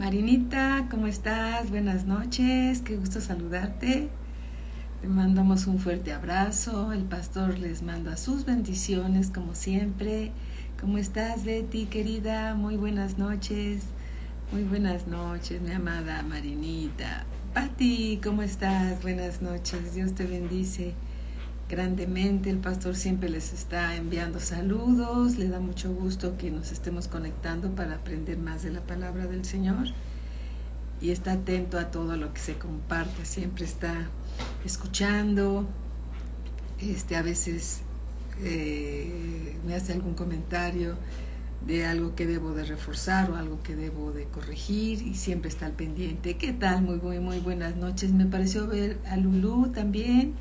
Marinita, ¿cómo estás? Buenas noches, qué gusto saludarte. Te mandamos un fuerte abrazo. El pastor les manda sus bendiciones como siempre. ¿Cómo estás, Betty, querida? Muy buenas noches. Muy buenas noches, mi amada Marinita. Pati, ¿cómo estás? Buenas noches. Dios te bendice grandemente. El pastor siempre les está enviando saludos. Le da mucho gusto que nos estemos conectando para aprender más de la palabra del Señor. Y está atento a todo lo que se comparte. Siempre está escuchando. A veces me hace algún comentario de algo que debo de reforzar o algo que debo de corregir y siempre está al pendiente. ¿Qué tal? Muy buenas noches. Me pareció ver a Lulú también.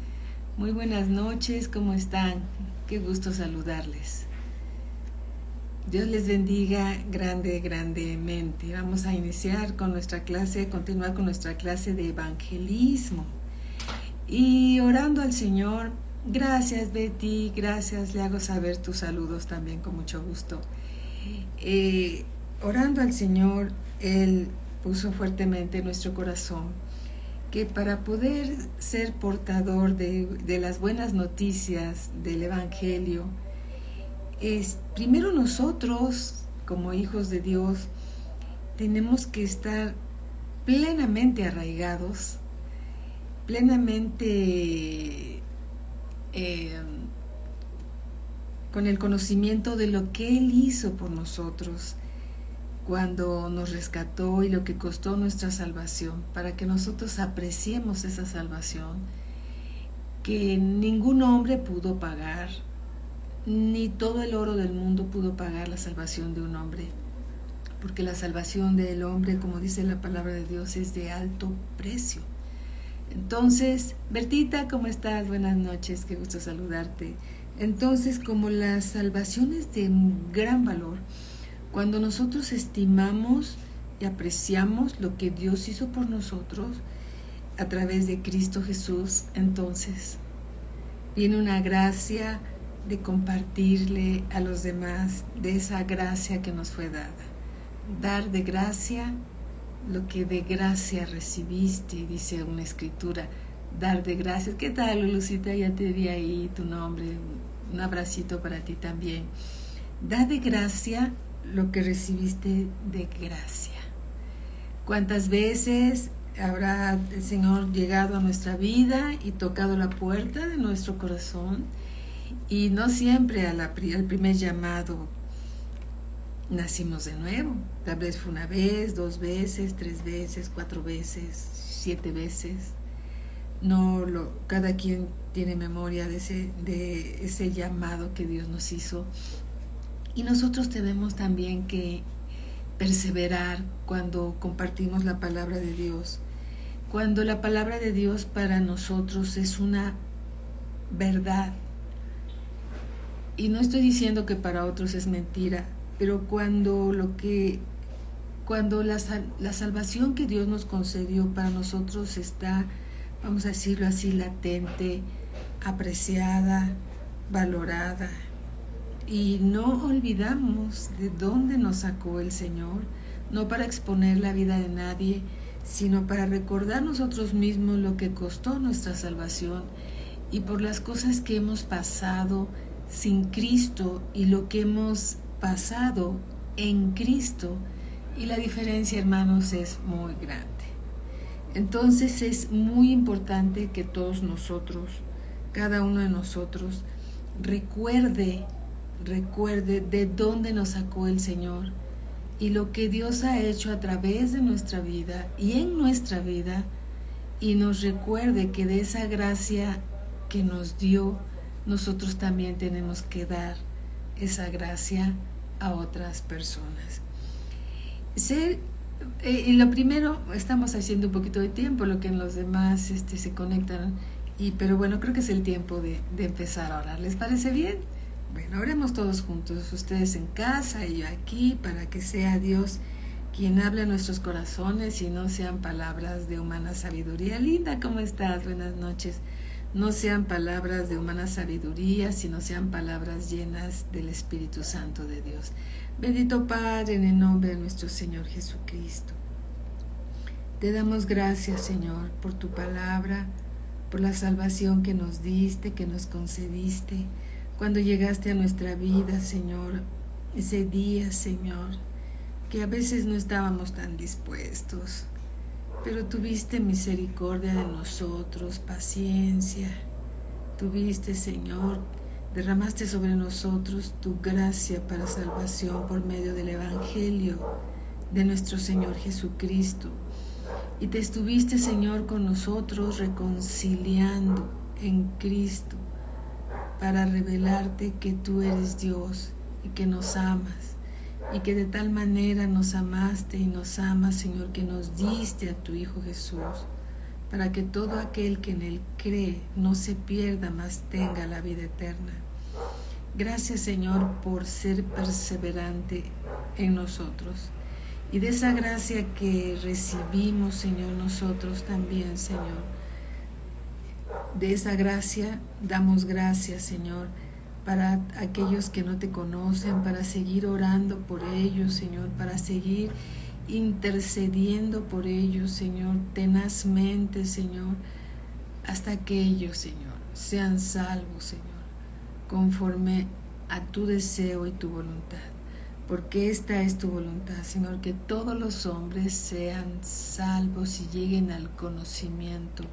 Muy buenas noches, ¿cómo están? Qué gusto saludarles. Dios les bendiga grandemente. Vamos a iniciar con nuestra clase, continuar con nuestra clase de evangelismo. Y orando al Señor, gracias Betty, gracias, le hago saber tus saludos también con mucho gusto. Orando al Señor, Él puso fuertemente en nuestro corazón que para poder ser portador de las buenas noticias del Evangelio, primero nosotros, como hijos de Dios, tenemos que estar plenamente arraigados, plenamente con el conocimiento de lo que Él hizo por nosotros cuando nos rescató y lo que costó nuestra salvación, para que nosotros apreciemos esa salvación que ningún hombre pudo pagar, ni todo el oro del mundo pudo pagar la salvación de un hombre, porque la salvación del hombre, como dice la palabra de Dios, es de alto precio. Entonces, Bertita, ¿cómo estás? Buenas noches, qué gusto saludarte. Entonces, como la salvación es de gran valor, cuando nosotros estimamos y apreciamos lo que Dios hizo por nosotros a través de Cristo Jesús, entonces viene una gracia de compartirle a los demás de esa gracia que nos fue dada. Dar de gracia lo que de gracia recibiste, dice una escritura. Dar de gracia. ¿Qué tal, Lucita? Ya te di ahí tu nombre. Un abracito para ti también. Da de gracia lo que recibiste de gracia. ¿Cuántas veces habrá el Señor llegado a nuestra vida y tocado la puerta de nuestro corazón? Y no siempre al primer llamado nacimos de nuevo. Tal vez fue una vez, 2 veces, 3 veces, 4 veces, 7 veces. Cada quien tiene memoria de ese llamado que Dios nos hizo. Y nosotros tenemos también que perseverar cuando compartimos la palabra de Dios. Cuando la palabra de Dios para nosotros es una verdad. Y no estoy diciendo que para otros es mentira, pero cuando la salvación que Dios nos concedió para nosotros está, vamos a decirlo así, latente, apreciada, valorada, y no olvidamos de dónde nos sacó el Señor, no para exponer la vida de nadie, sino para recordar nosotros mismos lo que costó nuestra salvación y por las cosas que hemos pasado sin Cristo y lo que hemos pasado en Cristo. Y la diferencia, hermanos, es muy grande. Entonces es muy importante que todos nosotros, cada uno de nosotros, recuerde de dónde nos sacó el Señor y lo que Dios ha hecho a través de nuestra vida y en nuestra vida, y nos recuerde que de esa gracia que nos dio, nosotros también tenemos que dar esa gracia a otras personas. Y lo primero, estamos haciendo un poquito de tiempo, lo que en los demás se conectan, pero bueno, creo que es el tiempo de empezar a orar. ¿Les parece bien? Bueno, oremos todos juntos, ustedes en casa y yo aquí, para que sea Dios quien hable en nuestros corazones y no sean palabras de humana sabiduría. Linda, ¿cómo estás? Buenas noches. No sean palabras de humana sabiduría, sino sean palabras llenas del Espíritu Santo de Dios. Bendito Padre, en el nombre de nuestro Señor Jesucristo. Te damos gracias, Señor, por tu palabra, por la salvación que nos diste, que nos concediste, cuando llegaste a nuestra vida, Señor, ese día, Señor, que a veces no estábamos tan dispuestos, pero tuviste misericordia de nosotros, paciencia. Tuviste, Señor, derramaste sobre nosotros tu gracia para salvación por medio del Evangelio de nuestro Señor Jesucristo. Y te estuviste, Señor, con nosotros reconciliando en Cristo para revelarte que tú eres Dios y que nos amas. Y que de tal manera nos amaste y nos amas, Señor, que nos diste a tu Hijo Jesús, para que todo aquel que en Él cree no se pierda, mas tenga la vida eterna. Gracias, Señor, por ser perseverante en nosotros. Y de esa gracia que recibimos, Señor, nosotros también, Señor. De esa gracia damos gracias, Señor, para aquellos que no te conocen, para seguir orando por ellos, Señor, para seguir intercediendo por ellos, Señor, tenazmente, Señor, hasta que ellos, Señor, sean salvos, Señor, conforme a tu deseo y tu voluntad. Porque esta es tu voluntad, Señor, que todos los hombres sean salvos y lleguen al conocimiento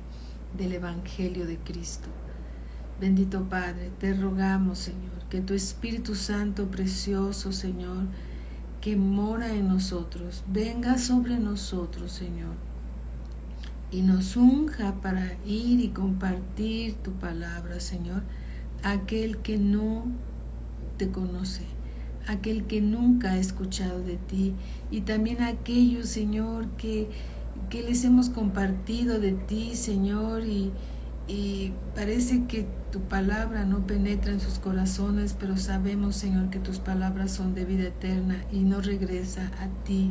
del Evangelio de Cristo. Bendito Padre, te rogamos, Señor, que tu Espíritu Santo precioso, Señor, que mora en nosotros, venga sobre nosotros, Señor, y nos unja para ir y compartir tu palabra, Señor, a aquel que no te conoce, aquel que nunca ha escuchado de ti, y también a aquellos, Señor, que les hemos compartido de ti, Señor, y parece que tu palabra no penetra en sus corazones, pero sabemos, Señor, que tus palabras son de vida eterna y no regresa a ti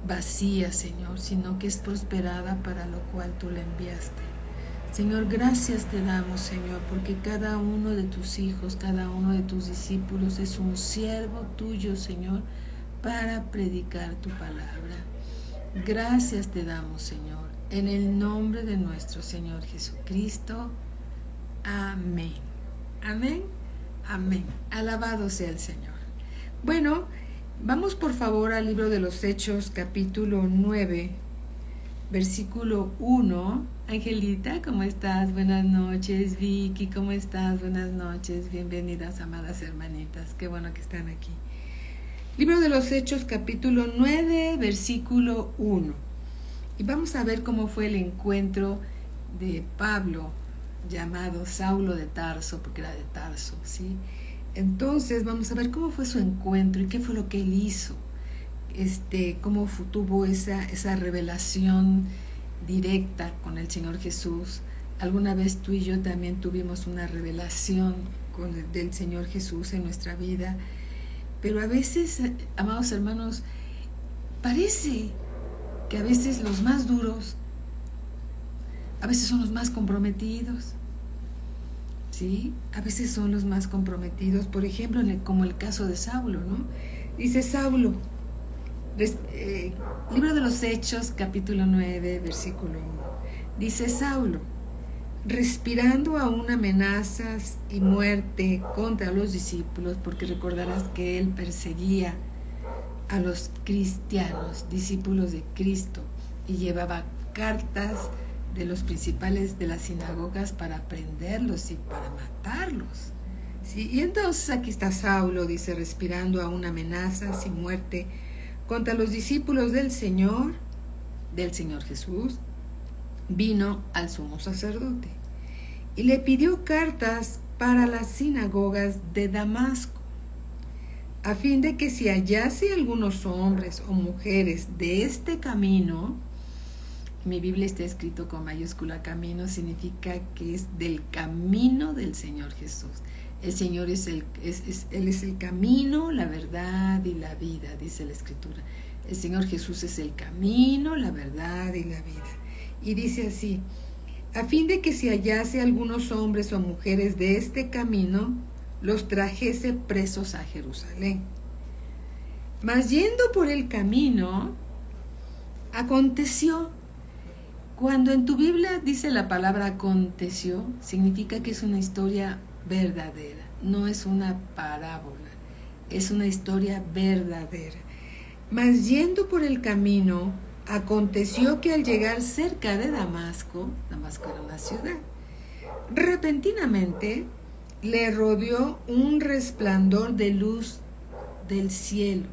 vacía, Señor, sino que es prosperada para lo cual tú la enviaste. Señor, gracias te damos, Señor, porque cada uno de tus hijos, cada uno de tus discípulos es un siervo tuyo, Señor, para predicar tu palabra. Gracias te damos, Señor, en el nombre de nuestro Señor Jesucristo. Amén. Amén. Amén. Alabado sea el Señor. Bueno, vamos por favor al libro de los Hechos, capítulo 9, versículo 1. Angelita, ¿cómo estás? Buenas noches. Vicky, ¿cómo estás? Buenas noches. Bienvenidas, amadas hermanitas. Qué bueno que están aquí. Libro de los Hechos, capítulo 9, versículo 1. Y vamos a ver cómo fue el encuentro de Pablo, llamado Saulo de Tarso, porque era de Tarso, ¿sí? Entonces vamos a ver cómo fue su encuentro y qué fue lo que él hizo, cómo tuvo esa revelación directa con el Señor Jesús. Alguna vez tú y yo también tuvimos una revelación del Señor Jesús en nuestra vida, pero a veces, amados hermanos, parece que a veces los más duros, a veces son los más comprometidos, ¿sí? A veces son los más comprometidos, por ejemplo, como el caso de Saulo, ¿no? Dice Saulo, libro de los Hechos, capítulo 9, versículo 1, dice Saulo, respirando aún amenazas y muerte contra los discípulos, porque recordarás que él perseguía a los cristianos, discípulos de Cristo, y llevaba cartas de los principales de las sinagogas para prenderlos y para matarlos, ¿sí? Y entonces aquí está Saulo, dice, respirando aún amenazas y muerte contra los discípulos del Señor Jesús, vino al sumo sacerdote y le pidió cartas para las sinagogas de Damasco, a fin de que si hallase algunos hombres o mujeres de este camino, mi Biblia está escrito con mayúscula, camino significa que es del camino del Señor Jesús. El Señor Él es el camino, la verdad y la vida, dice la Escritura. El Señor Jesús es el camino, la verdad y la vida. Y dice así, a fin de que si hallase algunos hombres o mujeres de este camino, los trajese presos a Jerusalén. Mas yendo por el camino, Aconteció. Cuando en tu Biblia dice la palabra aconteció, significa que es una historia verdadera, no es una parábola, es una historia verdadera. Mas yendo por el camino, aconteció que al llegar cerca de Damasco, Damasco era una ciudad, repentinamente le rodeó un resplandor de luz del cielo,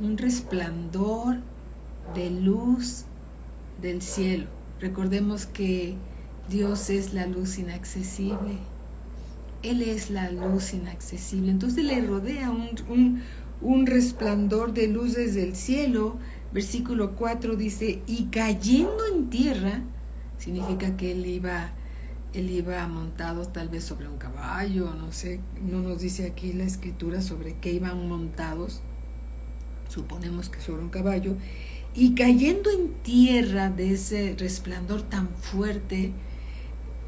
un resplandor de luz del cielo. Recordemos que Dios es la luz inaccesible. Él es la luz inaccesible. Entonces le rodea un resplandor de luz desde el cielo. Versículo 4 dice, y cayendo en tierra, significa que él iba montado tal vez sobre un caballo, no sé, no nos dice aquí la escritura sobre qué iban montados. Suponemos que sobre un caballo. Y cayendo en tierra de ese resplandor tan fuerte,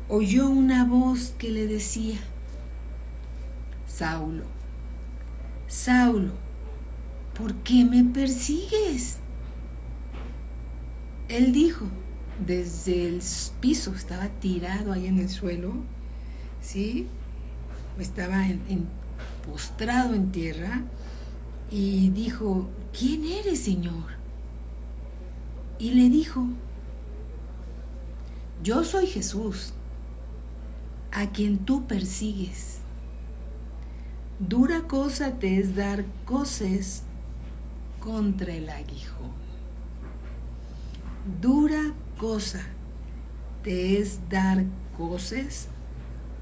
oyó una voz que le decía, Saulo, Saulo, ¿por qué me persigues? Él dijo, desde el piso, estaba tirado ahí en el suelo, ¿sí? Estaba postrado en tierra, y dijo, ¿quién eres, Señor? Y le dijo, yo soy Jesús, a quien tú persigues. Dura cosa te es dar coces contra el aguijón. Dura cosa te es dar coces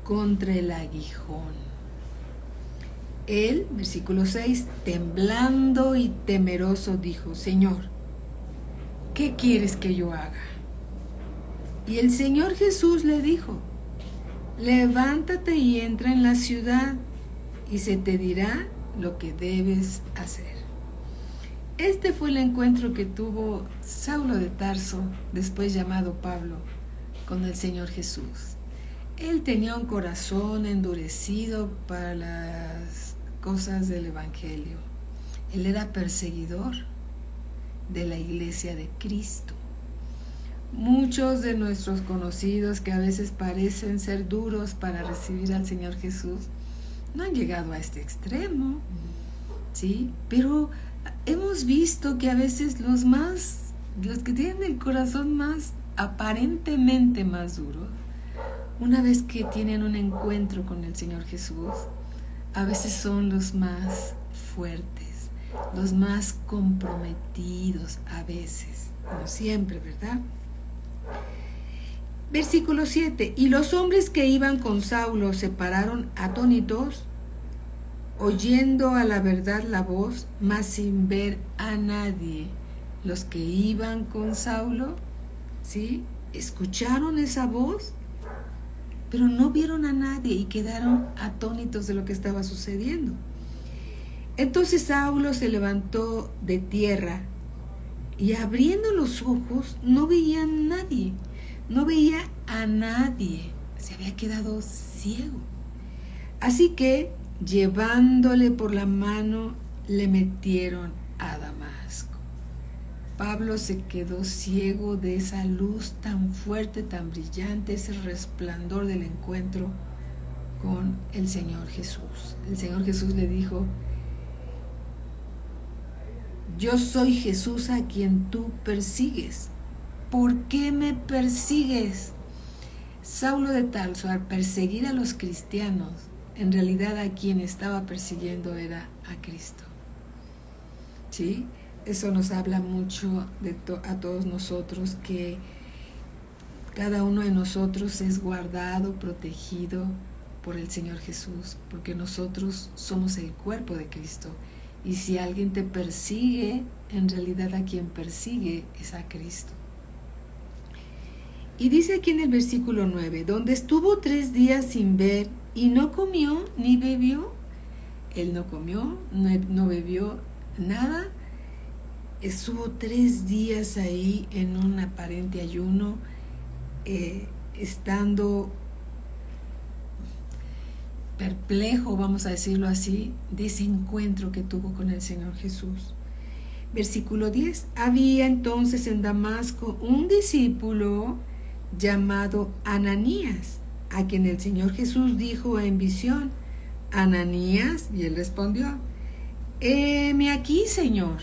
contra el aguijón. Él, versículo 6, temblando y temeroso dijo, Señor, ¿qué quieres que yo haga? Y el Señor Jesús le dijo, levántate y entra en la ciudad, y se te dirá lo que debes hacer. Este fue el encuentro que tuvo Saulo de Tarso, después llamado Pablo, con el Señor Jesús. Él tenía un corazón endurecido para las cosas del Evangelio. Él era perseguidor de la iglesia de Cristo. Muchos de nuestros conocidos que a veces parecen ser duros para recibir al Señor Jesús no han llegado a este extremo, ¿sí? Pero hemos visto que a veces los que tienen el corazón más aparentemente más duro, una vez que tienen un encuentro con el Señor Jesús, a veces son los más fuertes, los más comprometidos, a veces, no siempre, ¿verdad? Versículo 7. Y los hombres que iban con Saulo se pararon atónitos, oyendo a la verdad la voz, mas sin ver a nadie. Los que iban con Saulo, ¿sí?, escucharon esa voz, pero no vieron a nadie y quedaron atónitos de lo que estaba sucediendo. Entonces Saulo se levantó de tierra y abriendo los ojos no veía a nadie. No veía a nadie, se había quedado ciego. Así que, llevándole por la mano, le metieron a Damasco. Pablo se quedó ciego de esa luz tan fuerte, tan brillante, ese resplandor del encuentro con el Señor Jesús. El Señor Jesús le dijo, yo soy Jesús a quien tú persigues. ¿Por qué me persigues? Saulo de Tarso, al perseguir a los cristianos, en realidad a quien estaba persiguiendo era a Cristo. ¿Sí? Eso nos habla mucho a todos nosotros, que cada uno de nosotros es guardado, protegido por el Señor Jesús, porque nosotros somos el cuerpo de Cristo. Y si alguien te persigue, en realidad a quien persigue es a Cristo. Y dice aquí en el versículo 9, donde estuvo 3 días sin ver y no comió ni bebió. Él no comió, no bebió nada. Estuvo 3 días ahí en un aparente ayuno, estando perplejo, vamos a decirlo así, de ese encuentro que tuvo con el Señor Jesús. Versículo 10. Había entonces en Damasco un discípulo llamado Ananías, a quien el Señor Jesús dijo en visión: Ananías, y él respondió: heme aquí, Señor.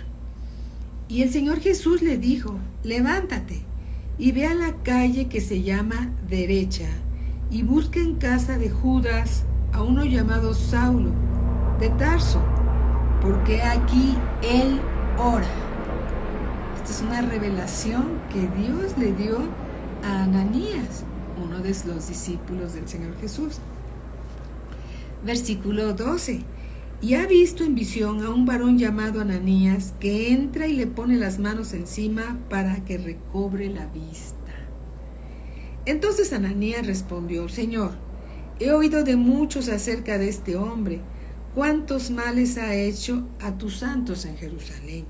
Y el Señor Jesús le dijo: levántate y ve a la calle que se llama Derecha, y busca en casa de Judas a uno llamado Saulo de Tarso, porque aquí él ora. Esta es una revelación que Dios le dio a Ananías, uno de los discípulos del Señor Jesús. Versículo 12. Y ha visto en visión a un varón llamado Ananías, que entra y le pone las manos encima para que recobre la vista. Entonces Ananías respondió: Señor, he oído de muchos acerca de este hombre, cuántos males ha hecho a tus santos en Jerusalén.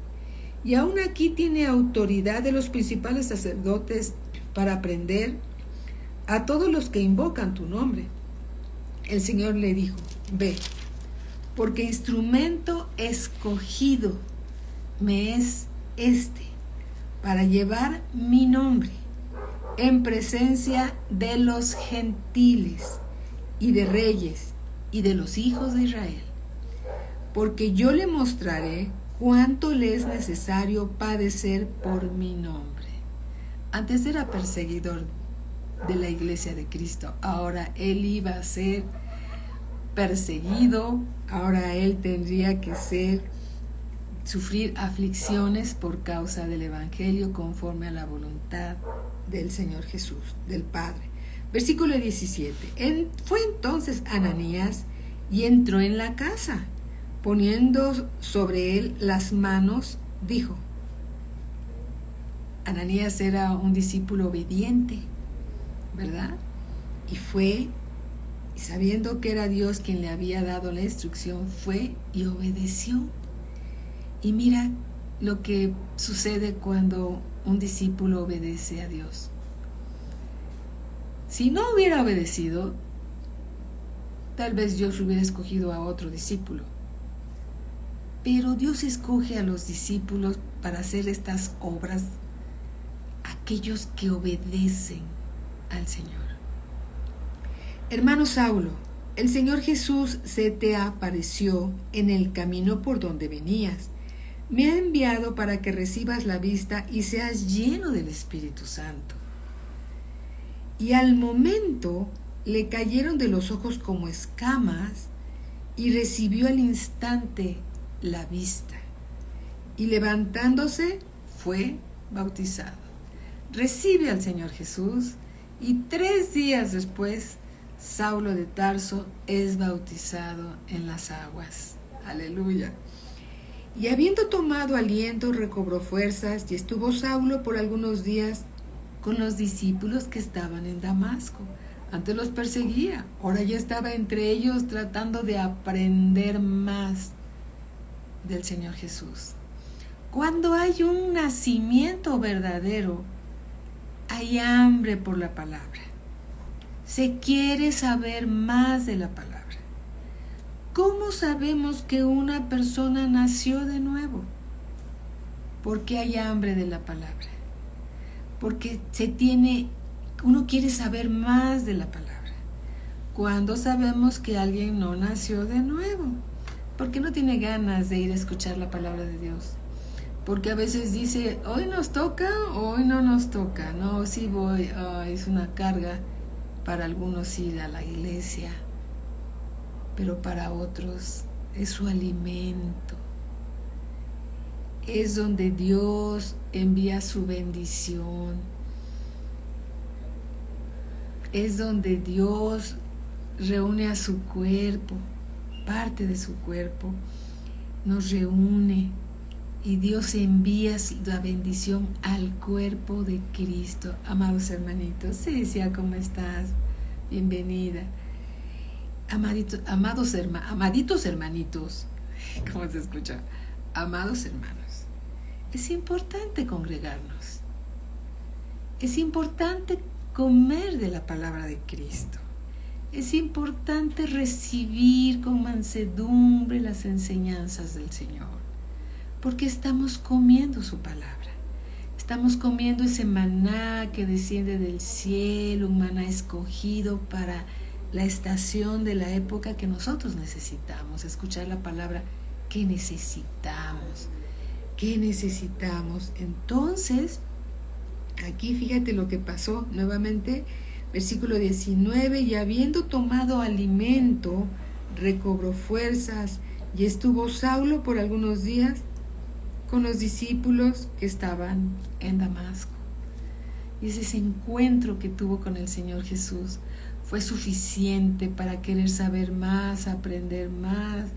Y aún aquí tiene autoridad de los principales sacerdotes para prender a todos los que invocan tu nombre. El Señor le dijo: ve, porque instrumento escogido me es este, para llevar mi nombre en presencia de los gentiles y de reyes y de los hijos de Israel, porque yo le mostraré cuánto le es necesario padecer por mi nombre. Antes era perseguidor de la iglesia de Cristo, ahora él iba a ser perseguido, ahora él tendría que sufrir aflicciones por causa del evangelio, conforme a la voluntad del Señor Jesús, del Padre. Versículo 17. Fue entonces Ananías y entró en la casa, poniendo sobre él las manos, dijo. Ananías era un discípulo obediente, ¿verdad? Y fue, y sabiendo que era Dios quien le había dado la instrucción, fue y obedeció. Y mira lo que sucede cuando un discípulo obedece a Dios. Si no hubiera obedecido, tal vez Dios hubiera escogido a otro discípulo. Pero Dios escoge a los discípulos para hacer estas obras, aquellos que obedecen al Señor. Hermano Saulo, el Señor Jesús se te apareció en el camino por donde venías. Me ha enviado para que recibas la vista y seas lleno del Espíritu Santo. Y al momento le cayeron de los ojos como escamas y recibió al instante la vista. Y levantándose fue bautizado. Recibe al Señor Jesús y 3 días después Saulo de Tarso es bautizado en las aguas. Aleluya. Y habiendo tomado aliento, recobró fuerzas, y estuvo Saulo por algunos días con los discípulos que estaban en Damasco. Antes los perseguía, ahora ya estaba entre ellos tratando de aprender más del Señor Jesús. Cuando hay un nacimiento verdadero, hay hambre por la palabra. Se quiere saber más de la palabra. ¿Cómo sabemos que una persona nació de nuevo? Porque hay hambre de la palabra. Porque uno quiere saber más de la palabra. ¿Cuándo sabemos que alguien no nació de nuevo? Porque no tiene ganas de ir a escuchar la palabra de Dios. Porque a veces dice, hoy nos toca, hoy no nos toca. No, sí voy, es una carga para algunos ir a la iglesia, pero para otros es su alimento. Es donde Dios envía su bendición. Es donde Dios reúne a su cuerpo, parte de su cuerpo, nos reúne y Dios envía la bendición al cuerpo de Cristo. Amados hermanitos, Cecia, ¿cómo estás? Bienvenida. Amaditos hermanitos, ¿cómo se escucha? Amados hermanos, es importante congregarnos. Es importante comer de la palabra de Cristo. Es importante recibir con mansedumbre las enseñanzas del Señor. Porque estamos comiendo su palabra. Estamos comiendo ese maná que desciende del cielo, un maná escogido para la estación de la época que nosotros necesitamos. Escuchar la palabra que necesitamos. ¿Qué necesitamos? Entonces, aquí fíjate lo que pasó nuevamente, versículo 19, y habiendo tomado alimento, recobró fuerzas, y estuvo Saulo por algunos días con los discípulos que estaban en Damasco. Y ese encuentro que tuvo con el Señor Jesús fue suficiente para querer saber más, aprender más.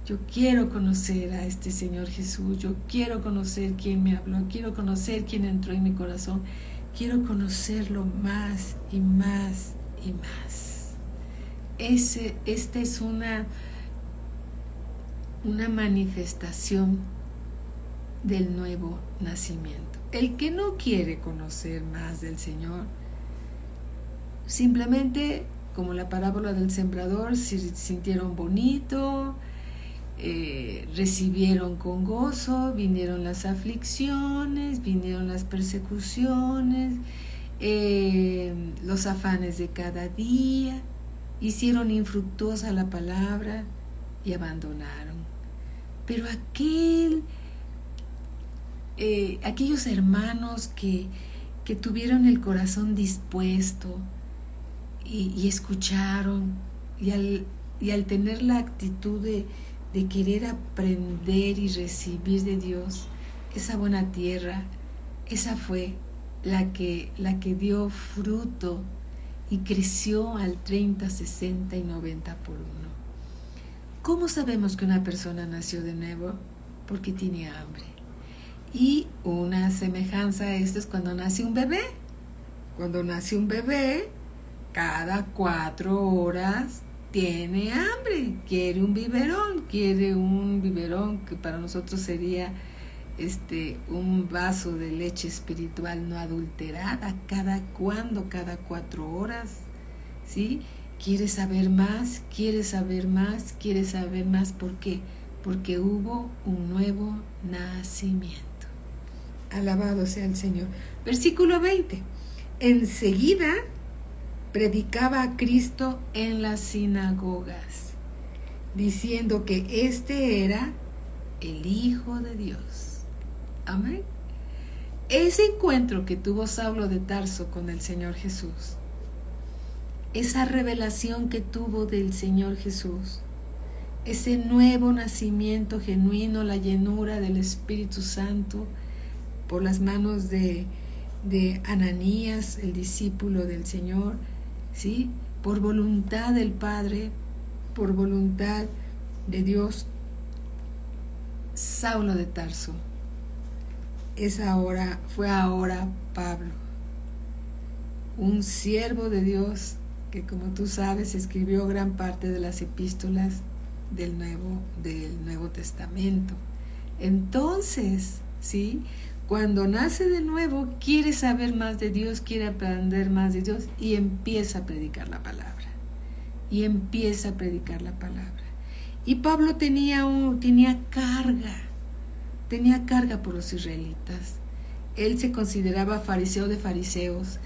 Yo quiero conocer a este Señor Jesús, yo quiero conocer quién me habló, quiero conocer quién entró en mi corazón, quiero conocerlo más y más y más. Esta es una manifestación del nuevo nacimiento. El que no quiere conocer más del Señor, simplemente, como la parábola del sembrador, sintieron bonito, recibieron con gozo, vinieron las aflicciones, vinieron las persecuciones, los afanes de cada día, hicieron infructuosa la palabra y abandonaron. Pero aquellos hermanos que tuvieron el corazón dispuesto y escucharon, y al tener la actitud de querer aprender y recibir de Dios esa buena tierra, esa fue la que dio fruto y creció al 30, 60 y 90 por uno. ¿Cómo sabemos que una persona nació de nuevo? Porque tiene hambre. Y una semejanza a esto es cuando nace un bebé. Cuando nace un bebé, cada 4 horas tiene hambre, quiere un biberón que para nosotros sería un vaso de leche espiritual no adulterada. Cada 4 horas, ¿sí? Quiere saber más. ¿Por qué? Porque hubo un nuevo nacimiento. Alabado sea el Señor. Versículo 20. Enseguida predicaba a Cristo en las sinagogas, diciendo que este era el Hijo de Dios. Amén. Ese encuentro que tuvo Saulo de Tarso con el Señor Jesús, esa revelación que tuvo del Señor Jesús, ese nuevo nacimiento genuino, la llenura del Espíritu Santo por las manos de Ananías, el discípulo del Señor, ¿sí? Por voluntad del Padre, por voluntad de Dios, Saulo de Tarso fue ahora Pablo, un siervo de Dios que, como tú sabes, escribió gran parte de las epístolas del Nuevo Testamento. Entonces, ¿sí? Cuando nace de nuevo, quiere saber más de Dios, quiere aprender más de Dios y empieza a predicar la palabra. Y Pablo tenía carga por los israelitas. Él se consideraba fariseo de fariseos.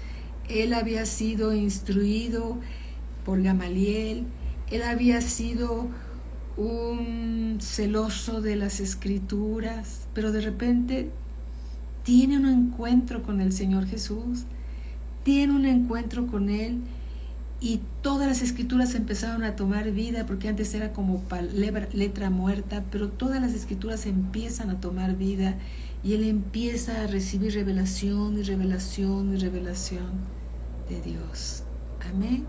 Él había sido instruido por Gamaliel. Él había sido un celoso de las Escrituras, pero de repente tiene un encuentro con el Señor Jesús, tiene un encuentro con Él, y todas las Escrituras empezaron a tomar vida, porque antes era como letra muerta, pero todas las Escrituras empiezan a tomar vida, y Él empieza a recibir revelación de Dios. Amén.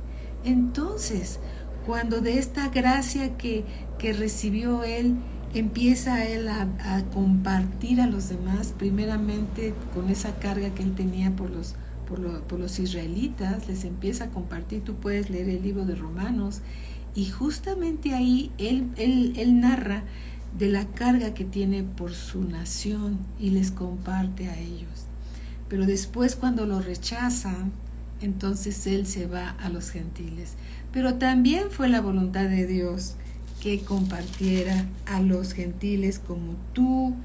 Entonces, cuando de esta gracia que recibió Él, empieza Él a compartir a los demás, primeramente con esa carga que Él tenía por los israelitas, les empieza a compartir. Tú puedes leer el libro de Romanos, y justamente ahí él narra de la carga que tiene por su nación y les comparte a ellos. Pero después, cuando lo rechazan, entonces Él se va a los gentiles. Pero también fue la voluntad de Dios que compartiera a los gentiles como tú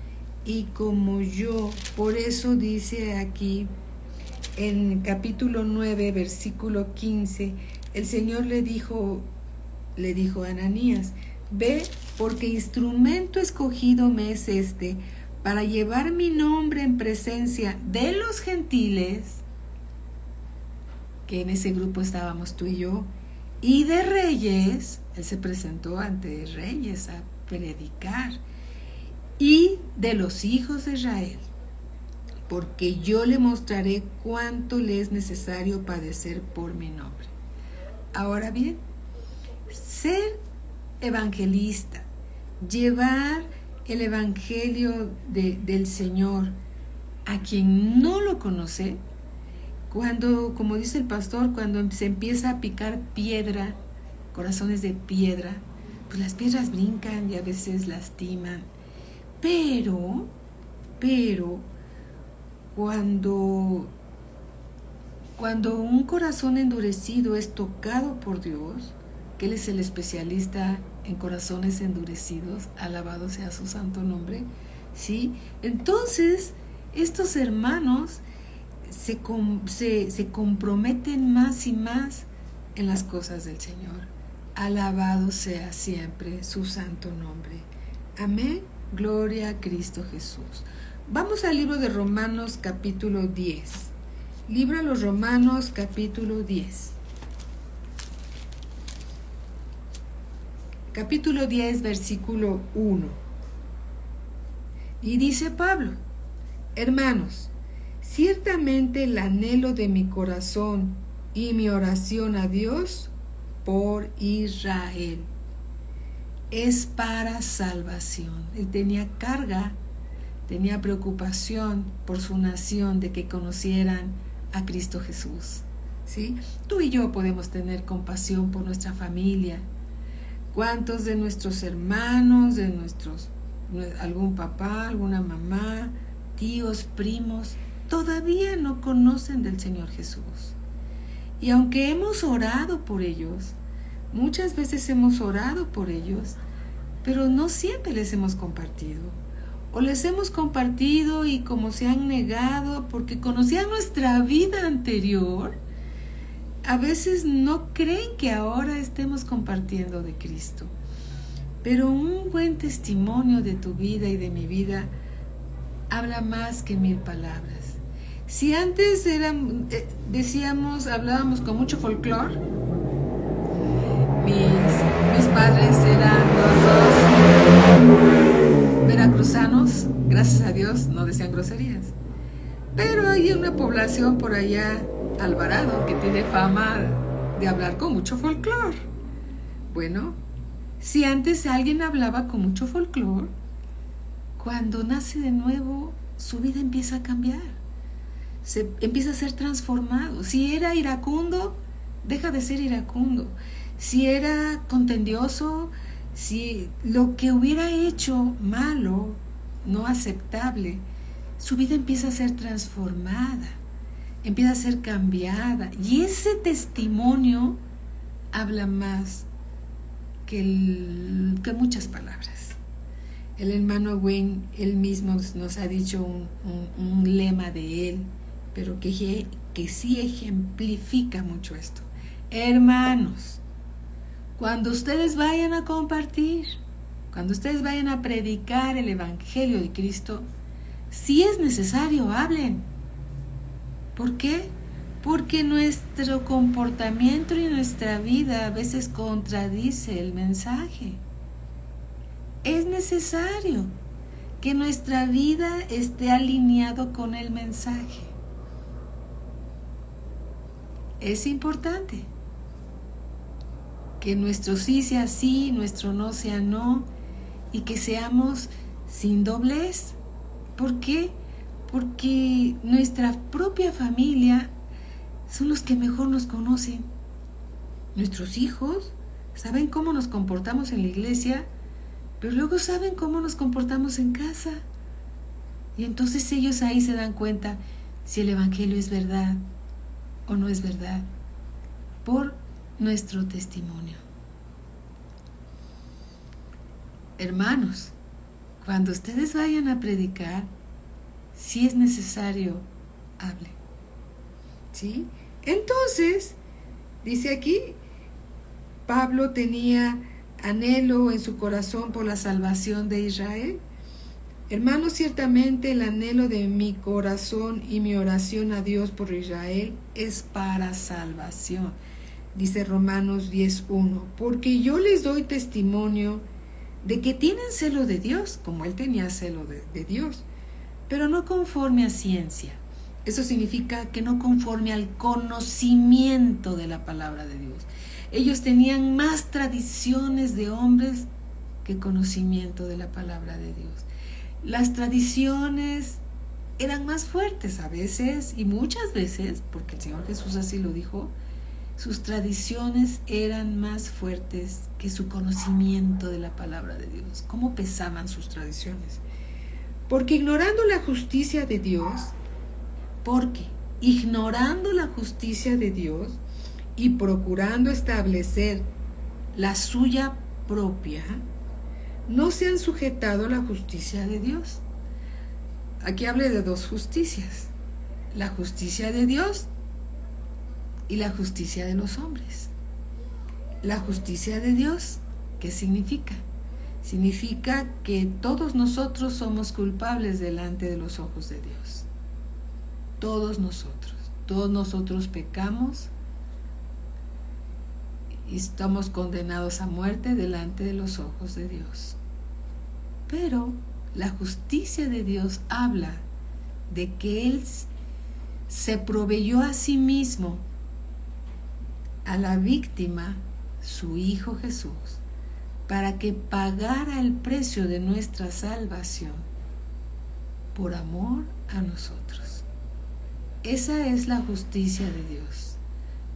y como yo. Por eso dice aquí en capítulo 9, versículo 15, el Señor le dijo a Ananías: ve, porque instrumento escogido me es este, para llevar mi nombre en presencia de los gentiles, que en ese grupo estábamos tú y yo, y de reyes. Él se presentó ante reyes a predicar, y de los hijos de Israel, porque yo le mostraré cuánto le es necesario padecer por mi nombre. Ahora bien, ser evangelista, llevar el evangelio del Señor a quien no lo conoce, cuando, como dice el pastor, cuando se empieza a picar piedra, corazones de piedra, pues las piedras brincan y a veces lastiman. Pero, cuando un corazón endurecido es tocado por Dios, que Él es el especialista en corazones endurecidos, alabado sea su santo nombre, ¿sí? Entonces, estos hermanos se comprometen más y más en las cosas del Señor. Alabado sea siempre su santo nombre. Amén. Gloria a Cristo Jesús. Vamos al libro de Romanos capítulo 10. Libro de los Romanos capítulo 10. Capítulo 10, versículo 1. Y dice Pablo: hermanos, ciertamente el anhelo de mi corazón y mi oración a Dios por Israel es para salvación. Él tenía carga, tenía preocupación por su nación, de que conocieran a Cristo Jesús, ¿sí? Tú y yo podemos tener compasión por nuestra familia. ¿Cuántos de nuestros hermanos, algún papá, alguna mamá, tíos, primos, todavía no conocen del Señor Jesús? Y aunque hemos orado por ellos, muchas veces hemos orado por ellos, pero no siempre les hemos compartido. O les hemos compartido y como se han negado porque conocían nuestra vida anterior, a veces no creen que ahora estemos compartiendo de Cristo. Pero un buen testimonio de tu vida y de mi vida habla más que 1000 palabras. Si antes hablábamos con mucho folclore, mis padres eran los dos veracruzanos, gracias a Dios no decían groserías. Pero hay una población por allá, Alvarado, que tiene fama de hablar con mucho folclore. Bueno, si antes alguien hablaba con mucho folclore, cuando nace de nuevo, su vida empieza a cambiar. Empieza a ser transformado. Si era iracundo, deja de ser iracundo. Si era contendioso, si lo que hubiera hecho malo, no aceptable, su vida empieza a ser transformada, empieza a ser cambiada. Y ese testimonio habla más que muchas palabras. El hermano Wayne, él mismo nos ha dicho un lema de él, pero que sí ejemplifica mucho esto. Hermanos, cuando ustedes vayan a compartir, cuando ustedes vayan a predicar el Evangelio de Cristo, si es necesario, hablen. ¿Por qué? Porque nuestro comportamiento y nuestra vida a veces contradice el mensaje. Es necesario que nuestra vida esté alineado con el mensaje. Es importante que nuestro sí sea sí, nuestro no sea no, y que seamos sin doblez. ¿Por qué? Porque nuestra propia familia son los que mejor nos conocen. Nuestros hijos saben cómo nos comportamos en la iglesia, pero luego saben cómo nos comportamos en casa. Y entonces ellos ahí se dan cuenta si el Evangelio es verdad o no es verdad, por nuestro testimonio. Hermanos, cuando ustedes vayan a predicar, si es necesario, hablen. ¿Sí? Entonces, dice aquí, Pablo tenía anhelo en su corazón por la salvación de Israel. Hermanos, ciertamente el anhelo de mi corazón y mi oración a Dios por Israel es para salvación. Dice Romanos 10:1, porque yo les doy testimonio de que tienen celo de Dios, como él tenía celo de Dios, pero no conforme a ciencia. Eso significa que no conforme al conocimiento de la palabra de Dios. Ellos tenían más tradiciones de hombres que conocimiento de la palabra de Dios. Las tradiciones eran más fuertes a veces y muchas veces, porque el Señor Jesús así lo dijo, sus tradiciones eran más fuertes que su conocimiento de la palabra de Dios. ¿Cómo pesaban sus tradiciones? Porque ignorando la justicia de Dios, y procurando establecer la suya propia, no se han sujetado a la justicia de Dios. Aquí habla de dos justicias: la justicia de Dios y la justicia de los hombres. La justicia de Dios, ¿qué significa? Significa que todos nosotros somos culpables delante de los ojos de Dios. Todos nosotros pecamos y estamos condenados a muerte delante de los ojos de Dios. Pero la justicia de Dios habla de que Él se proveyó a sí mismo a la víctima, su Hijo Jesús, para que pagara el precio de nuestra salvación por amor a nosotros. Esa es la justicia de Dios.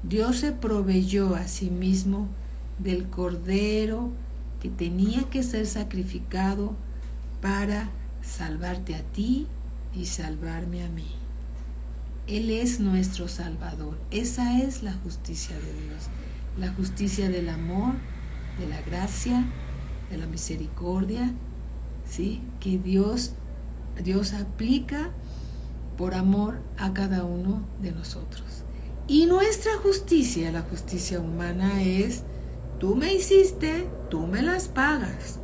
Dios se proveyó a sí mismo del cordero que tenía que ser sacrificado para salvarte a ti y salvarme a mí. Él es nuestro Salvador. Esa es la justicia de Dios. La justicia del amor, de la gracia, de la misericordia, ¿sí? Que Dios aplica por amor a cada uno de nosotros. Y nuestra justicia, la justicia humana, es: tú me hiciste, tú me las pagas.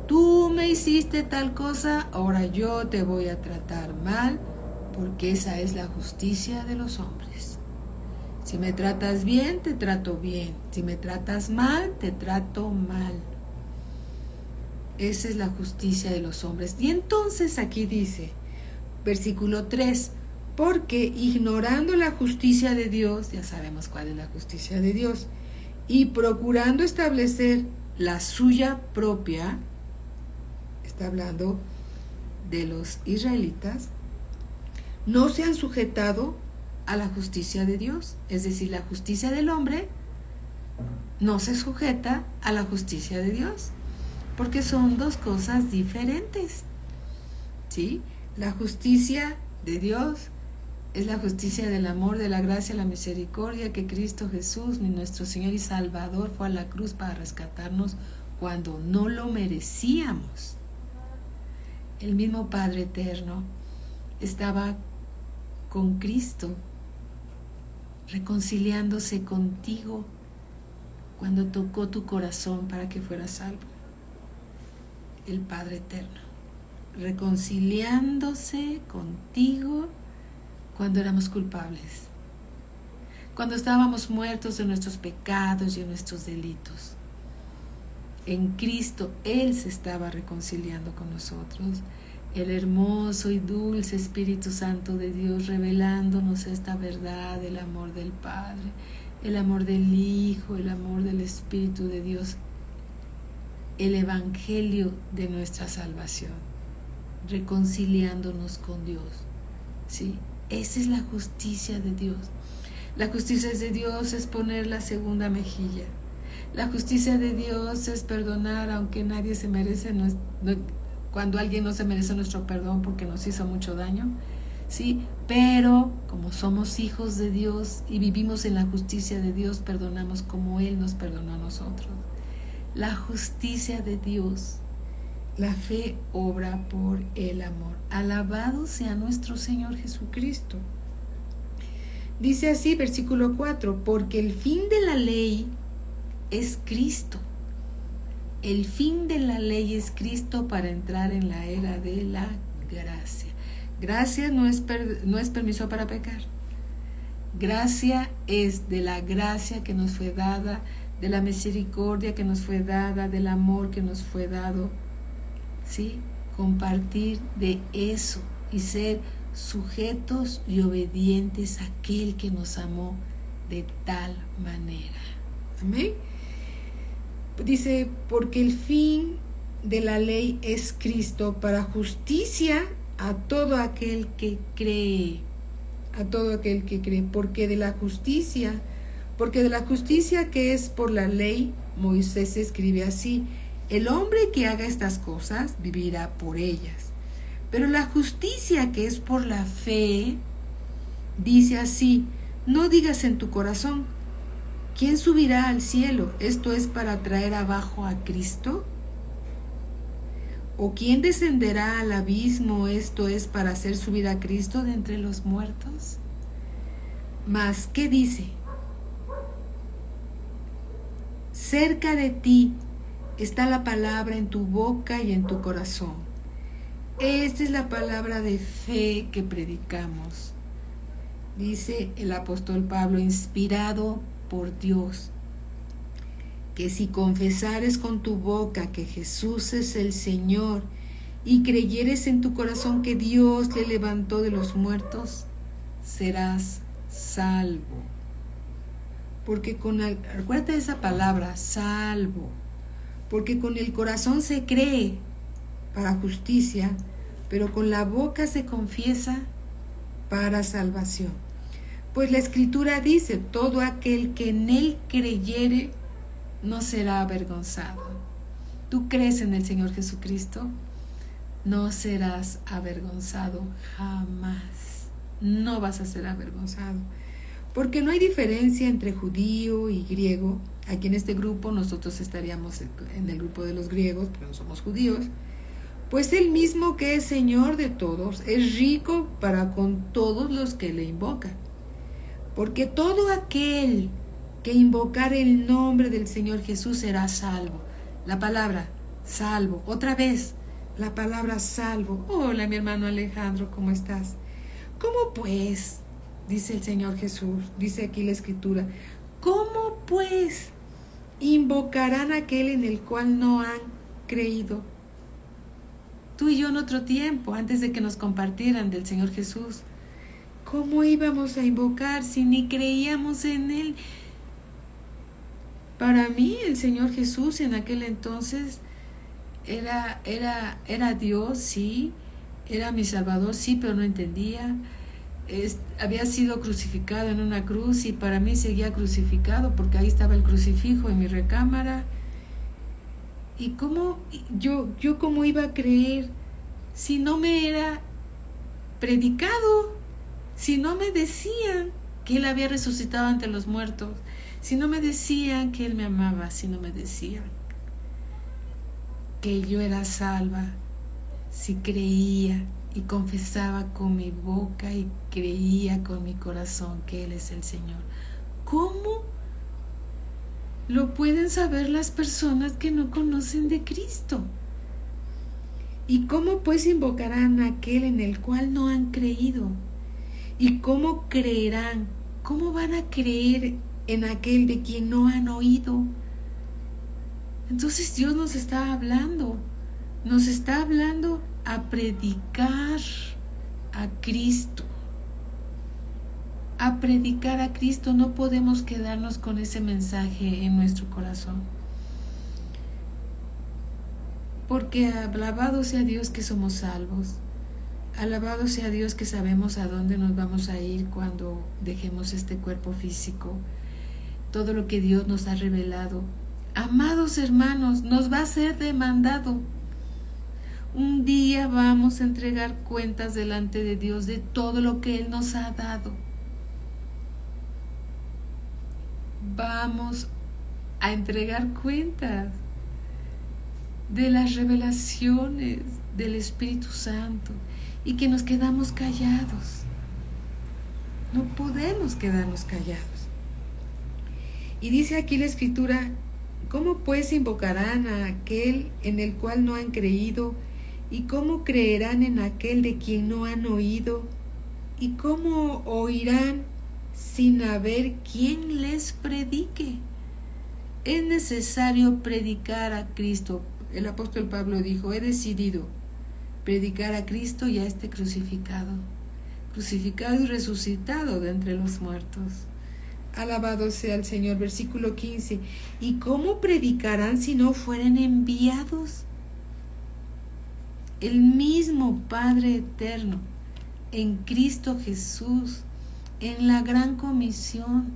Tú me hiciste tal cosa, ahora yo te voy a tratar mal, porque esa es la justicia de los hombres. Si me tratas bien, te trato bien. Si me tratas mal, te trato mal. Esa es la justicia de los hombres. Y entonces aquí dice, versículo 3, porque ignorando la justicia de Dios, ya sabemos cuál es la justicia de Dios, y procurando establecer la suya propia, está hablando de los israelitas, no se han sujetado a la justicia de Dios. Es decir, la justicia del hombre no se sujeta a la justicia de Dios, porque son dos cosas diferentes, ¿sí? La justicia de Dios es la justicia del amor, de la gracia, la misericordia, que Cristo Jesús, nuestro Señor y Salvador, fue a la cruz para rescatarnos cuando no lo merecíamos. El mismo Padre Eterno estaba con Cristo, reconciliándose contigo cuando tocó tu corazón para que fueras salvo. El Padre Eterno, reconciliándose contigo cuando éramos culpables, cuando estábamos muertos en nuestros pecados y en nuestros delitos. En Cristo Él se estaba reconciliando con nosotros. El hermoso y dulce Espíritu Santo de Dios revelándonos esta verdad, el amor del Padre, el amor del Hijo, el amor del Espíritu de Dios, el Evangelio de nuestra salvación, reconciliándonos con Dios, ¿sí? Esa es la justicia de Dios. La justicia de Dios es poner la segunda mejilla. La justicia de Dios es perdonar aunque nadie se merece, cuando alguien no se merece nuestro perdón porque nos hizo mucho daño, ¿sí? Pero como somos hijos de Dios y vivimos en la justicia de Dios, perdonamos como Él nos perdonó a nosotros. La justicia de Dios La fe obra por el amor. Alabado sea nuestro Señor Jesucristo. Dice así, versículo 4, porque el fin de la ley es Cristo. El fin de la ley es Cristo para entrar en la era de la gracia. Gracia no es permiso para pecar. Gracia es de la gracia que nos fue dada, de la misericordia que nos fue dada, del amor que nos fue dado. ¿Sí? Compartir de eso y ser sujetos y obedientes a aquel que nos amó de tal manera. Amén. Dice, porque el fin de la ley es Cristo para justicia a todo aquel que cree. A todo aquel que cree, porque de la justicia que es por la ley, Moisés escribe así: el hombre que haga estas cosas vivirá por ellas. Pero la justicia que es por la fe dice así: no digas en tu corazón, ¿quién subirá al cielo? Esto es para traer abajo a Cristo. ¿O quién descenderá al abismo? Esto es para hacer subir a Cristo de entre los muertos. Mas, ¿qué dice? Cerca de ti está la palabra en tu boca y en tu corazón. Esta es la palabra de fe que predicamos. Dice el apóstol Pablo, inspirado por Dios, que si confesares con tu boca que Jesús es el Señor y creyeres en tu corazón que Dios le levantó de los muertos, serás salvo. Porque acuérdate de esa palabra, salvo, porque con el corazón se cree para justicia, pero con la boca se confiesa para salvación. Pues la Escritura dice, todo aquel que en él creyere no será avergonzado. ¿Tú crees en el Señor Jesucristo? No serás avergonzado jamás. No vas a ser avergonzado. Porque no hay diferencia entre judío y griego. Aquí en este grupo nosotros estaríamos en el grupo de los griegos, pero no somos judíos. Pues el mismo que es Señor de todos es rico para con todos los que le invocan. Porque todo aquel que invocar el nombre del Señor Jesús será salvo. La palabra salvo, otra vez, la palabra salvo. Hola, mi hermano Alejandro, ¿cómo estás? ¿Cómo pues? Dice el Señor Jesús, dice aquí la Escritura, ¿cómo pues invocarán a aquel en el cual no han creído? Tú y yo en otro tiempo, antes de que nos compartieran del Señor Jesús, ¿cómo íbamos a invocar si ni creíamos en Él? Para mí el Señor Jesús en aquel entonces era Dios, sí, era mi Salvador, sí, pero no entendía. Había sido crucificado en una cruz y para mí seguía crucificado porque ahí estaba el crucifijo en mi recámara. ¿Y cómo yo cómo iba a creer si no me era predicado, si no me decían que Él había resucitado ante los muertos, si no me decían que Él me amaba, si no me decían que yo era salva, si creía y confesaba con mi boca y creía con mi corazón que Él es el Señor? ¿Cómo lo pueden saber las personas que no conocen de Cristo? ¿Y cómo pues invocarán a aquel en el cual no han creído? ¿Y cómo creerán? ¿Cómo van a creer en aquel de quien no han oído? Entonces Dios nos está hablando a predicar a Cristo. A predicar a Cristo. No podemos quedarnos con ese mensaje en nuestro corazón. Porque alabado sea Dios que somos salvos. Alabado sea Dios que sabemos a dónde nos vamos a ir cuando dejemos este cuerpo físico. Todo lo que Dios nos ha revelado. Amados hermanos, nos va a ser demandado. Un día vamos a entregar cuentas delante de Dios de todo lo que Él nos ha dado. Vamos a entregar cuentas. de las revelaciones del Espíritu Santo y que nos quedamos callados. No podemos quedarnos callados. Y dice aquí la Escritura: ¿cómo pues invocarán a aquel en el cual no han creído? ¿Y cómo creerán en aquel de quien no han oído? ¿Y cómo oirán sin haber quien les predique? Es necesario predicar a Cristo. El apóstol Pablo dijo: he decidido predicar a Cristo y a este crucificado y resucitado de entre los muertos. Alabado sea el Señor. Versículo 15. ¿Y cómo predicarán si no fueren enviados? El mismo Padre eterno, en Cristo Jesús, en la gran comisión,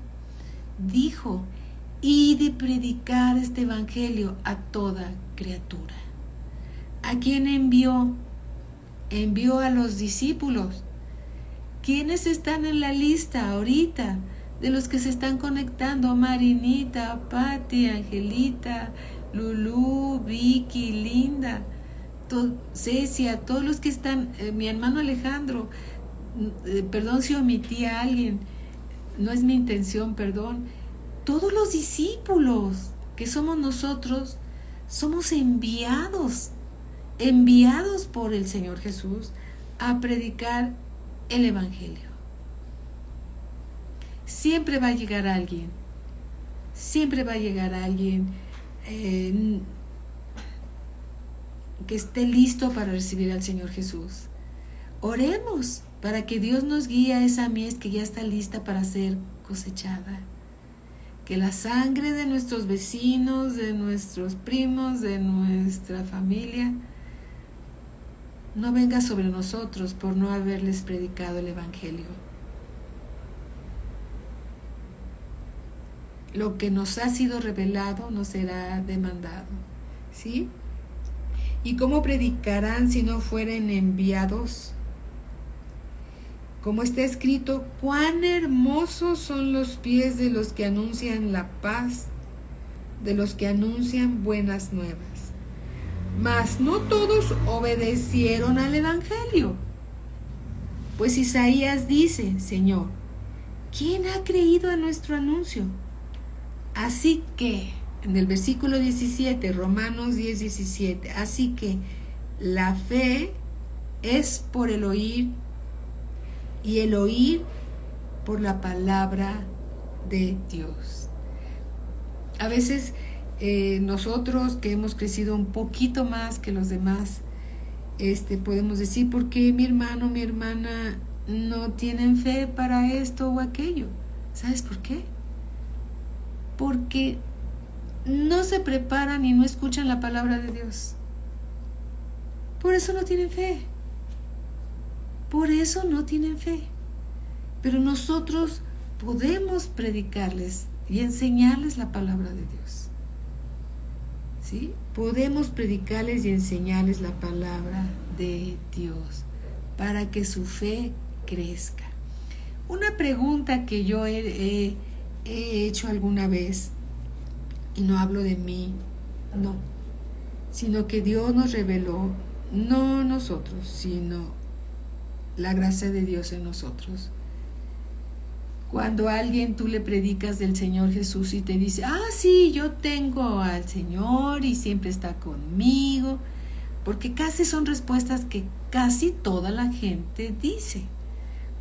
dijo: y de predicar este evangelio a toda criatura. ¿A quién envió? Envió a los discípulos. ¿Quiénes están en la lista ahorita de los que se están conectando? Marinita, Patti, Angelita, Lulú, Vicky, Linda, Cecia, todos los que están, mi hermano Alejandro, perdón si omití a alguien, no es mi intención, perdón. Todos los discípulos que somos nosotros, somos enviados por el Señor Jesús a predicar el Evangelio. Siempre va a llegar alguien que esté listo para recibir al Señor Jesús. Oremos para que Dios nos guíe a esa mies que ya está lista para ser cosechada. Que la sangre de nuestros vecinos, de nuestros primos, de nuestra familia, no venga sobre nosotros por no haberles predicado el Evangelio. Lo que nos ha sido revelado nos será demandado, ¿sí? ¿Y cómo predicarán si no fueren enviados? Como está escrito: cuán hermosos son los pies de los que anuncian la paz, de los que anuncian buenas nuevas. Mas no todos obedecieron al Evangelio. Pues Isaías dice: Señor, ¿quién ha creído a nuestro anuncio? Así que, en el versículo 17, Romanos 10:17, así que la fe es por el oír, y el oír por la palabra de Dios. A veces nosotros que hemos crecido un poquito más que los demás, podemos decir: ¿por qué mi hermano, mi hermana no tienen fe para esto o aquello? ¿Sabes por qué? Porque no se preparan y no escuchan la palabra de Dios. Por eso no tienen fe. Pero nosotros podemos predicarles y enseñarles la palabra de Dios. ¿Sí? Podemos predicarles y enseñarles la palabra de Dios para que su fe crezca. Una pregunta que yo he hecho alguna vez, y no hablo de mí, no, sino que Dios nos reveló, no nosotros, sino la gracia de Dios en nosotros. Cuando a alguien tú le predicas del Señor Jesús y te dice: sí, yo tengo al Señor y siempre está conmigo, porque casi son respuestas que casi toda la gente dice.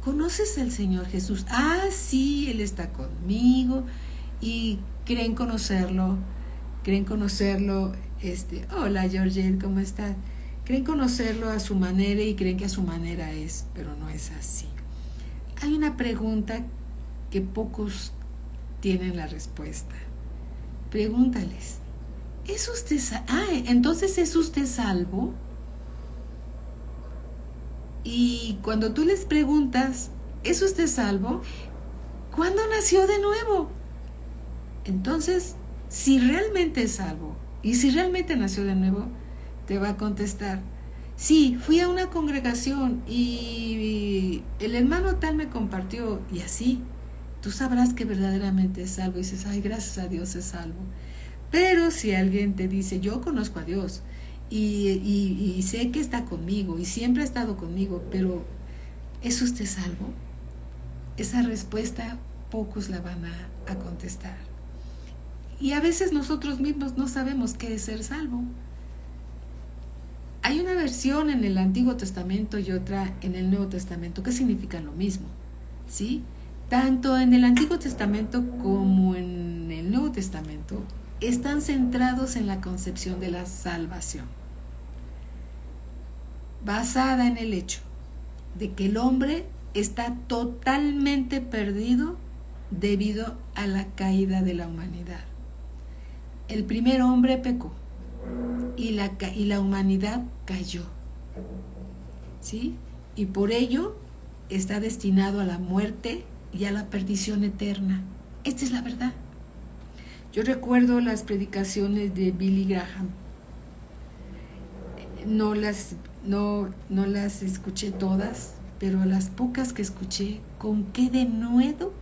¿Conoces al Señor Jesús? Sí, Él está conmigo, y creen conocerlo. Hola Georgette, ¿cómo estás? Creen conocerlo a su manera y creen que a su manera es, pero no es así. Hay una pregunta que pocos tienen la respuesta. Pregúntales: ¿es usted entonces es usted salvo? Y cuando tú les preguntas: ¿es usted salvo? ¿Cuándo nació de nuevo? Entonces, si realmente es salvo y si realmente nació de nuevo, te va a contestar: sí, fui a una congregación y el hermano tal me compartió, y así tú sabrás que verdaderamente es salvo y dices: gracias a Dios es salvo. Pero si alguien te dice: yo conozco a Dios y sé que está conmigo y siempre ha estado conmigo, pero ¿es usted salvo? Esa respuesta pocos la van a contestar. Y a veces nosotros mismos no sabemos qué es ser salvo. Hay una versión en el Antiguo Testamento y otra en el Nuevo Testamento que significan lo mismo, ¿sí? Tanto en el Antiguo Testamento como en el Nuevo Testamento están centrados en la concepción de la salvación, basada en el hecho de que el hombre está totalmente perdido debido a la caída de la humanidad. El primer hombre pecó y la humanidad cayó, ¿sí? Y por ello está destinado a la muerte y a la perdición eterna. Esta es la verdad. Yo recuerdo las predicaciones de Billy Graham. No las escuché todas, pero las pocas que escuché, con qué denuedo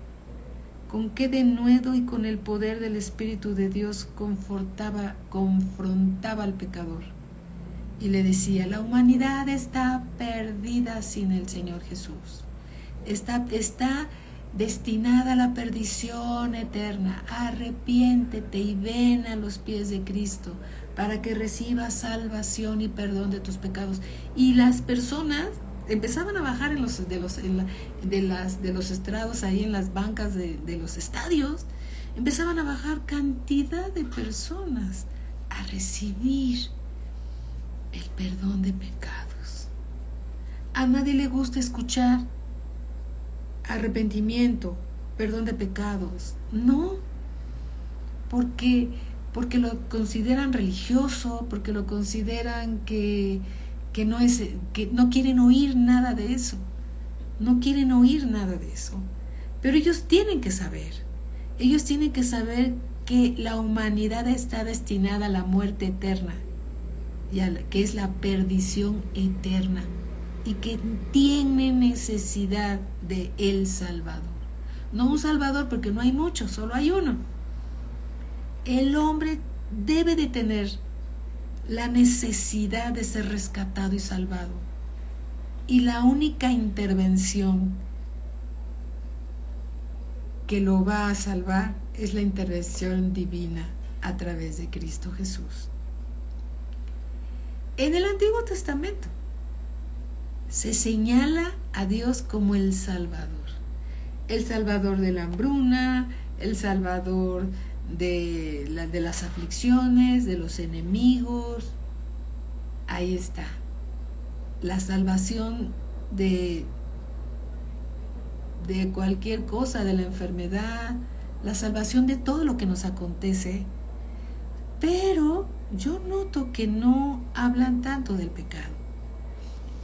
y con el poder del Espíritu de Dios confrontaba al pecador y le decía: la humanidad está perdida sin el Señor Jesús, está destinada a la perdición eterna. Arrepiéntete y ven a los pies de Cristo para que recibas salvación y perdón de tus pecados. Y las personas empezaban a bajar de los estrados, ahí en las bancas de los estadios, empezaban a bajar cantidad de personas a recibir el perdón de pecados. A nadie le gusta escuchar arrepentimiento, perdón de pecados, no, porque lo consideran religioso, porque lo consideran que no quieren oír nada de eso, pero ellos tienen que saber que la humanidad está destinada a la muerte eterna, que es la perdición eterna, y que tiene necesidad de el Salvador. No un Salvador, porque no hay muchos, solo hay uno. El hombre debe de tener la necesidad de ser rescatado y salvado. Y la única intervención que lo va a salvar es la intervención divina a través de Cristo Jesús. En el Antiguo Testamento se señala a Dios como el Salvador de la hambruna, el Salvador de las aflicciones, de los enemigos. Ahí está, la salvación de cualquier cosa, de la enfermedad, la salvación de todo lo que nos acontece. Pero yo noto que no hablan tanto del pecado,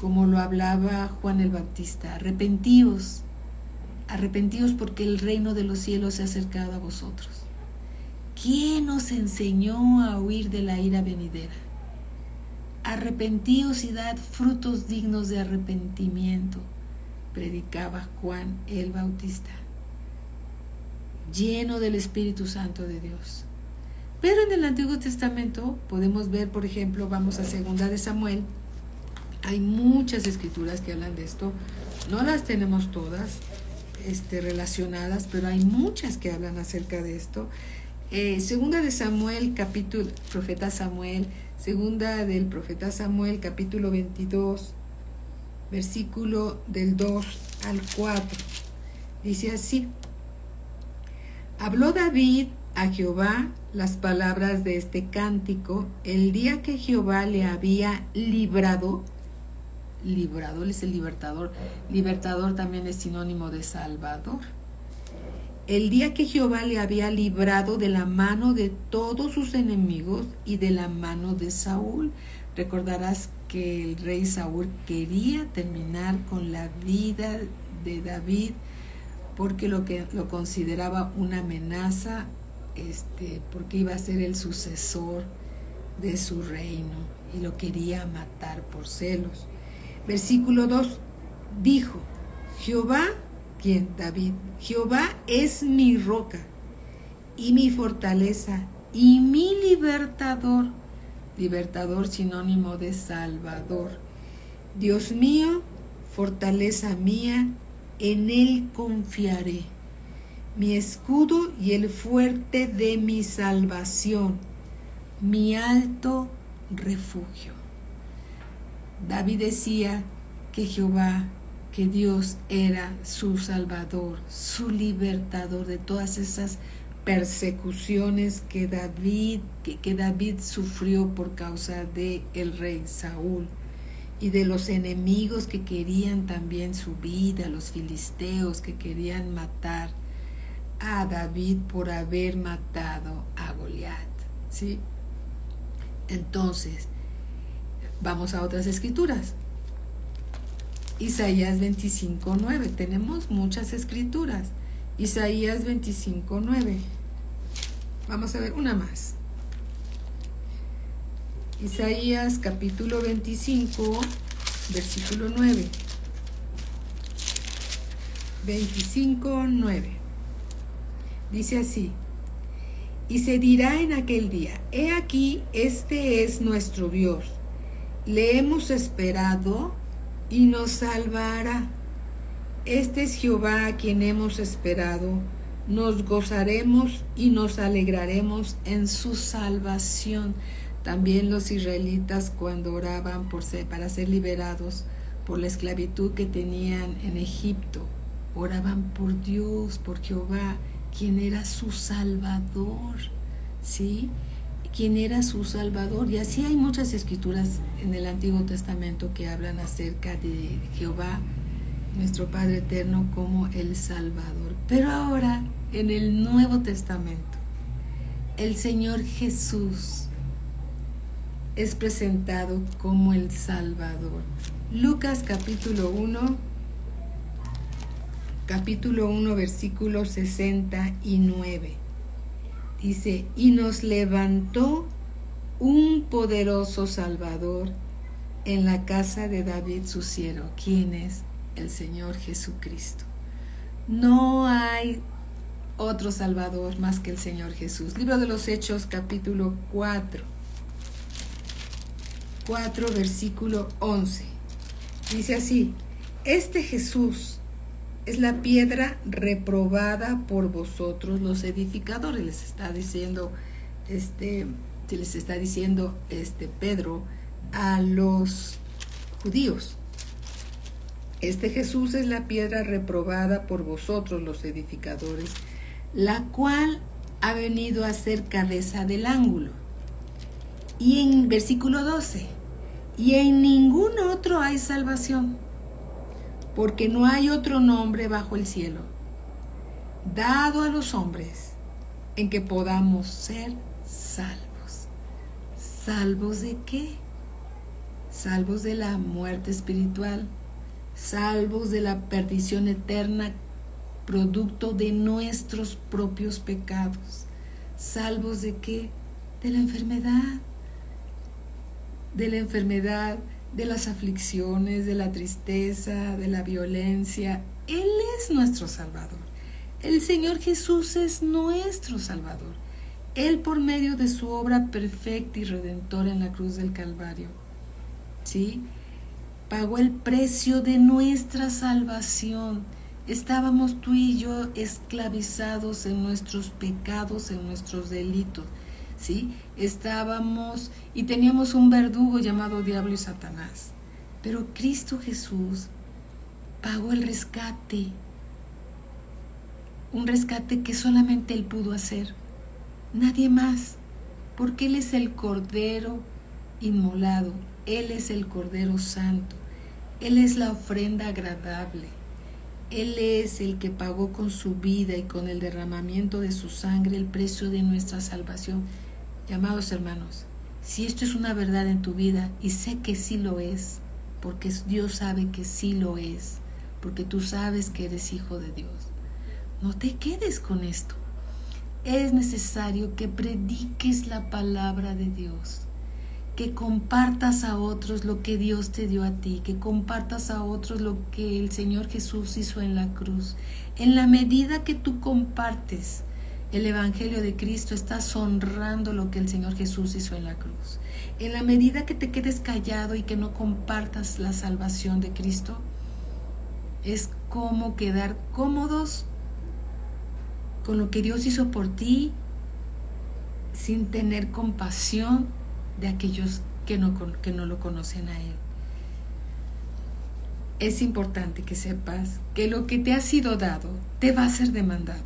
como lo hablaba Juan el Bautista. Arrepentíos porque el reino de los cielos se ha acercado a vosotros. ¿Quién nos enseñó a huir de la ira venidera? Arrepentíos y dad frutos dignos de arrepentimiento, predicaba Juan el Bautista, lleno del Espíritu Santo de Dios. Pero en el Antiguo Testamento podemos ver, por ejemplo, vamos a 2 de Samuel. Hay muchas escrituras que hablan de esto. No las tenemos todas relacionadas, pero hay muchas que hablan acerca de esto. Segunda de Samuel, segunda del profeta Samuel, capítulo 22, versículo del 2 al 4. Dice así: habló David a Jehová las palabras de este cántico el día que Jehová le había librado. Él es el libertador. Libertador también es sinónimo de salvador. El día que Jehová le había librado de la mano de todos sus enemigos y de la mano de Saúl. Recordarás que el rey Saúl quería terminar con la vida de David porque lo consideraba una amenaza, porque iba a ser el sucesor de su reino y lo quería matar por celos. Versículo 2, dijo: Jehová, ¿quién? David. Jehová es mi roca y mi fortaleza y mi libertador, Libertador, sinónimo de Salvador. Dios mío, fortaleza mía, en Él confiaré. Mi escudo y el fuerte de mi salvación, mi alto refugio. David decía que Jehová, que Dios era su Salvador, su libertador de todas esas persecuciones que David sufrió por causa de el rey Saúl y de los enemigos que querían también su vida, los filisteos que querían matar a David por haber matado a Goliat, ¿sí? Entonces, vamos a otras escrituras. Isaías 25:9. Tenemos muchas escrituras. Isaías 25:9. Vamos a ver una más. Isaías capítulo 25, versículo 9. 25:9. Dice así: y se dirá en aquel día, he aquí, este es nuestro Dios, le hemos esperado y nos salvará. Este es Jehová a quien hemos esperado, nos gozaremos y nos alegraremos en su salvación. También los israelitas, cuando oraban para ser liberados por la esclavitud que tenían en Egipto, oraban por Dios, por Jehová, quien era su Salvador, ¿sí? Quien era su Salvador. Y así hay muchas escrituras en el Antiguo Testamento que hablan acerca de Jehová, nuestro Padre Eterno, como el Salvador. Pero ahora, en el Nuevo Testamento, el Señor Jesús es presentado como el Salvador. Lucas capítulo 1, versículo 69. Dice, y nos levantó un poderoso Salvador en la casa de David su siervo. ¿Quién es? El Señor Jesucristo. No hay otro Salvador más que el Señor Jesús. Libro de los Hechos, capítulo 4, versículo 11. Dice así, este Jesús es la piedra reprobada por vosotros los edificadores. Les está diciendo Pedro a los judíos. Este Jesús es la piedra reprobada por vosotros los edificadores, la cual ha venido a ser cabeza del ángulo. Y en versículo 12, y en ningún otro hay salvación, porque no hay otro nombre bajo el cielo dado a los hombres en que podamos ser salvos. ¿Salvos de qué? Salvos de la muerte espiritual, salvos de la perdición eterna, producto de nuestros propios pecados. ¿Salvos de qué? De la enfermedad, de las aflicciones, de la tristeza, de la violencia. Él es nuestro Salvador. El Señor Jesús es nuestro Salvador. Él, por medio de su obra perfecta y redentora en la cruz del Calvario, ¿sí?, pagó el precio de nuestra salvación. Estábamos tú y yo esclavizados en nuestros pecados, en nuestros delitos, ¿sí? Estábamos y teníamos un verdugo llamado diablo y Satanás. Pero Cristo Jesús pagó el rescate, un rescate que solamente Él pudo hacer, nadie más, porque Él es el Cordero inmolado, Él es el Cordero Santo, Él es la ofrenda agradable, Él es el que pagó con su vida y con el derramamiento de su sangre el precio de nuestra salvación. Y amados hermanos, si esto es una verdad en tu vida, y sé que sí lo es, porque Dios sabe que sí lo es, porque tú sabes que eres hijo de Dios, no te quedes con esto. Es necesario que prediques la palabra de Dios, que compartas a otros lo que Dios te dio a ti, que compartas a otros lo que el Señor Jesús hizo en la cruz. En la medida que tú compartes el Evangelio de Cristo, estás honrando lo que el Señor Jesús hizo en la cruz. En la medida que te quedes callado y que no compartas la salvación de Cristo, es como quedar cómodos con lo que Dios hizo por ti, sin tener compasión de aquellos que no lo conocen a Él. Es importante que sepas que lo que te ha sido dado te va a ser demandado.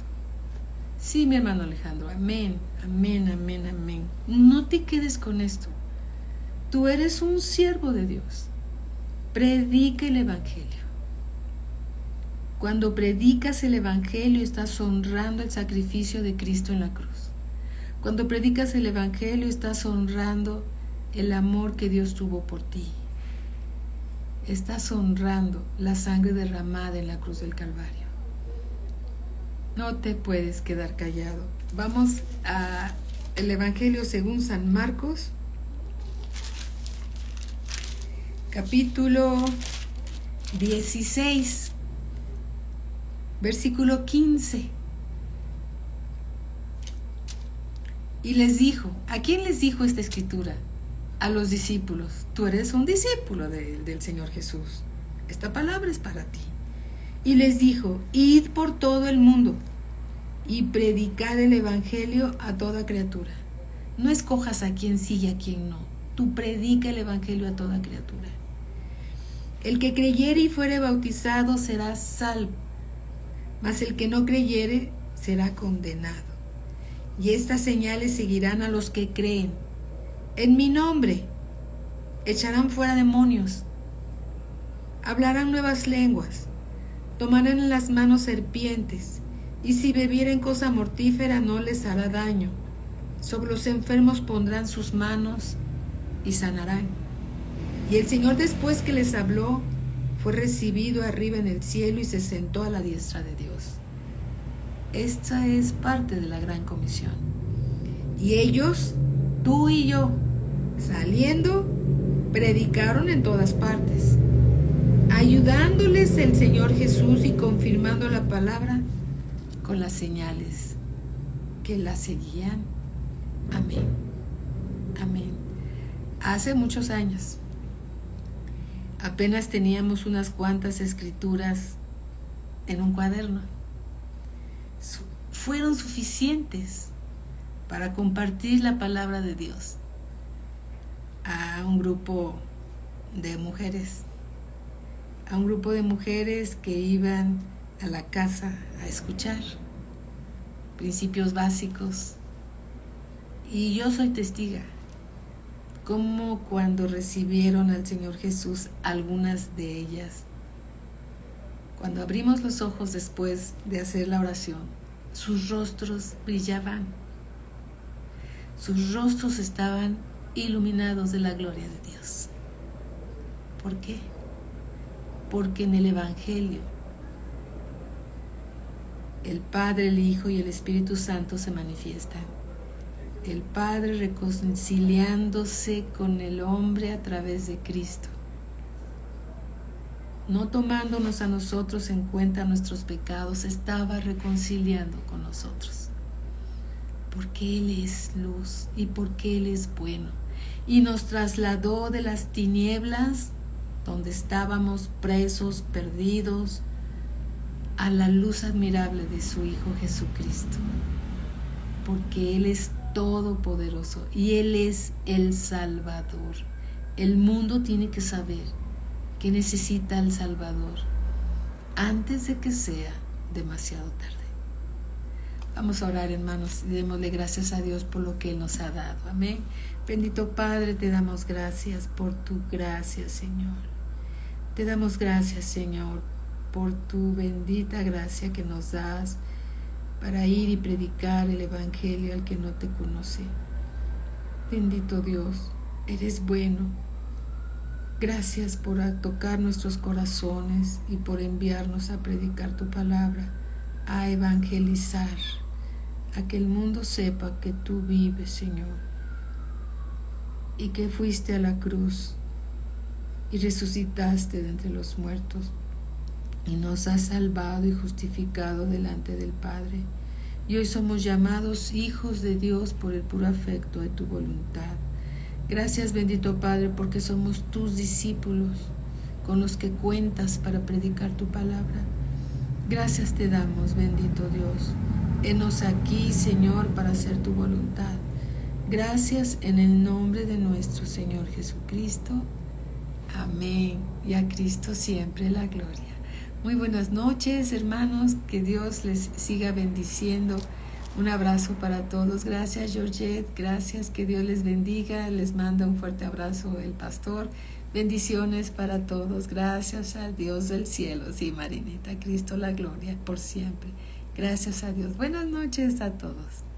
Sí, mi hermano Alejandro, amén, amén, amén, amén. No te quedes con esto. Tú eres un siervo de Dios. Predica el Evangelio. Cuando predicas el Evangelio, estás honrando el sacrificio de Cristo en la cruz. Cuando predicas el Evangelio, estás honrando el amor que Dios tuvo por ti. Estás honrando la sangre derramada en la cruz del Calvario. No te puedes quedar callado. Vamos al Evangelio según San Marcos, capítulo 16, versículo 15. Y les dijo, ¿a quién les dijo esta escritura? A los discípulos. Tú eres un discípulo del Señor Jesús. Esta palabra es para ti. Y les dijo, id por todo el mundo y predicad el Evangelio a toda criatura. No escojas a quién sí y a quién no. Tú predica el Evangelio a toda criatura. El que creyere y fuere bautizado será salvo, mas el que no creyere será condenado. Y estas señales seguirán a los que creen. En mi nombre echarán fuera demonios, hablarán nuevas lenguas, tomarán en las manos serpientes, y si bebieren cosa mortífera no les hará daño. Sobre los enfermos pondrán sus manos y sanarán. Y el Señor, después que les habló, fue recibido arriba en el cielo y se sentó a la diestra de Dios. Esta es parte de la gran comisión. Y ellos, tú y yo, saliendo, predicaron en todas partes, ayudándoles el Señor Jesús y confirmando la palabra con las señales que la seguían. Amén. Amén. Hace muchos años, apenas teníamos unas cuantas escrituras en un cuaderno. Fueron suficientes para compartir la palabra de Dios a un grupo de mujeres, que iban a la casa a escuchar principios básicos. Y yo soy testiga como cuando recibieron al Señor Jesús, algunas de ellas, cuando abrimos los ojos después de hacer la oración, sus rostros brillaban, sus rostros estaban iluminados de la gloria de Dios. ¿Por qué? Porque en el Evangelio el Padre, el Hijo y el Espíritu Santo se manifiestan. El Padre reconciliándose con el hombre a través de Cristo, no tomándonos a nosotros en cuenta nuestros pecados, estaba reconciliando con nosotros, porque Él es luz y porque Él es bueno, y nos trasladó de las tinieblas donde estábamos presos, perdidos, a la luz admirable de su Hijo Jesucristo, porque Él es todopoderoso y Él es el Salvador. El mundo tiene que saber que necesita al Salvador antes de que sea demasiado tarde. Vamos a orar, hermanos, y démosle gracias a Dios por lo que Él nos ha dado. Amén. Bendito Padre, te damos gracias por tu gracia, Señor. Te damos gracias, Señor, por tu bendita gracia que nos das para ir y predicar el Evangelio al que no te conoce. Bendito Dios, eres bueno. Gracias por tocar nuestros corazones y por enviarnos a predicar tu palabra, a evangelizar, a que el mundo sepa que tú vives, Señor, y que fuiste a la cruz y resucitaste de entre los muertos y nos has salvado y justificado delante del Padre. y hoy somos llamados hijos de Dios por el puro afecto de tu voluntad. Gracias, bendito Padre, porque somos tus discípulos con los que cuentas para predicar tu palabra. Gracias te damos, bendito Dios. Henos aquí, Señor, para hacer tu voluntad. Gracias en el nombre de nuestro Señor Jesucristo. Amén. Y a Cristo siempre la gloria. Muy buenas noches, hermanos. Que Dios les siga bendiciendo. Un abrazo para todos. Gracias, Georgette. Gracias. Que Dios les bendiga. Les manda un fuerte abrazo el pastor. Bendiciones para todos. Gracias al Dios del cielo. Sí, Marinita. A Cristo la gloria por siempre. Gracias a Dios. Buenas noches a todos.